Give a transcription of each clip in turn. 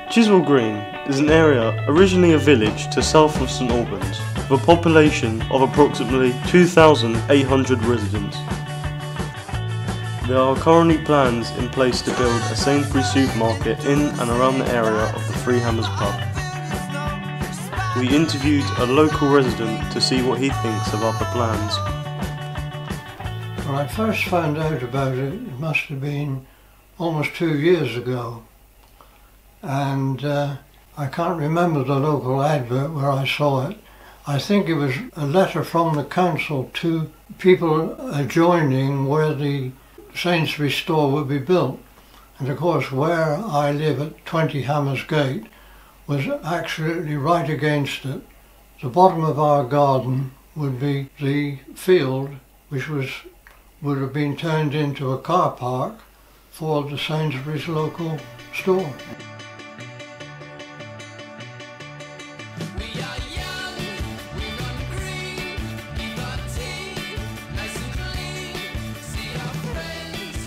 Chiswell Green is an area originally a village to south of St Albans, with a population of approximately 2,800 residents. There are currently plans in place to build a Sainsbury supermarket in and around the area of the Three Hammers pub. We interviewed a local resident to see what he thinks about the plans. When I first found out about it, it must have been almost 2 years ago. And I can't remember the local advert where I saw it. I think it was a letter from the council to people adjoining where the Sainsbury store would be built. And of course where I live at 20 Hammers Gate was absolutely right against it. The bottom of our garden would be the field, which would have been turned into a car park for the Sainsbury's local store.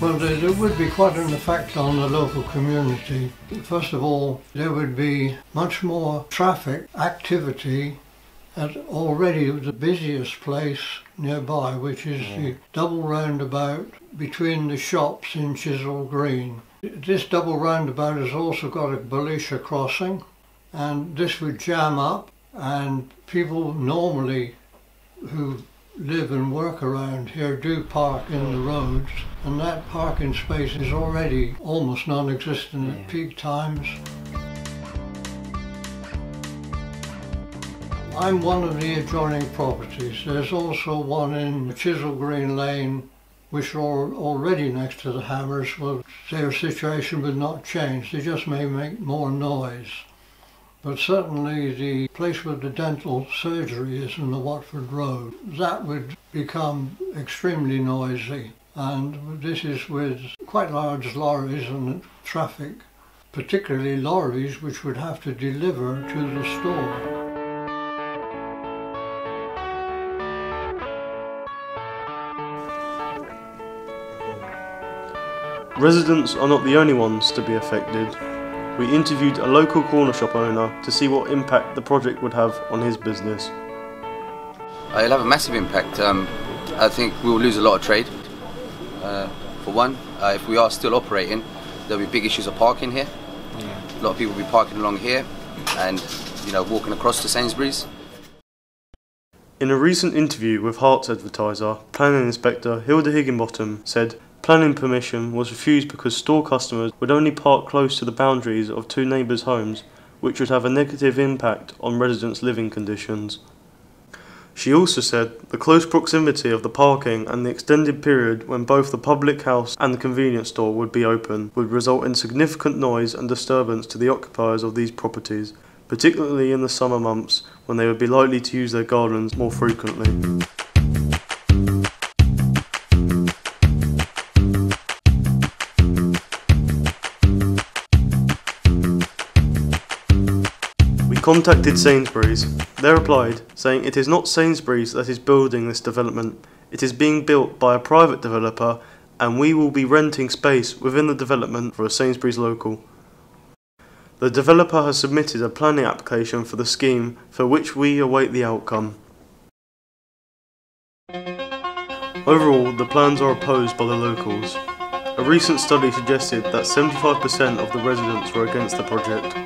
Well, there would be quite an effect on the local community. First of all, there would be much more traffic activity at already the busiest place nearby, which is the double roundabout between the shops in Chiswell Green. This double roundabout has also got a Belisha crossing, and this would jam up, and people normally who live and work around here do park in the roads, and that parking space is already almost non-existent at peak times. I'm one of the adjoining properties. There's also one in Chiswell Green Lane, which are already next to the Hammers. Well, their situation would not change, they just may make more noise. But certainly the place where the dental surgery is in the Watford Road, that would become extremely noisy. And this is with quite large lorries and traffic, particularly lorries which would have to deliver to the store. Residents are not the only ones to be affected. We interviewed a local corner shop owner to see what impact the project would have on his business. It'll have a massive impact. I think we'll lose a lot of trade. For one, if we are still operating, there'll be big issues of parking here. A lot of people will be parking along here and walking across to Sainsbury's. In a recent interview with Hert's advertiser, Planning Inspector Hilda Higginbottom said planning permission was refused because store customers would only park close to the boundaries of two neighbours' homes, which would have a negative impact on residents' living conditions. She also said the close proximity of the parking and the extended period when both the public house and the convenience store would be open would result in significant noise and disturbance to the occupiers of these properties, particularly in the summer months when they would be likely to use their gardens more frequently. Contacted Sainsbury's. They replied, saying it is not Sainsbury's that is building this development. It is being built by a private developer and we will be renting space within the development for a Sainsbury's local. The developer has submitted a planning application for the scheme for which we await the outcome. Overall, the plans are opposed by the locals. A recent study suggested that 75% of the residents were against the project.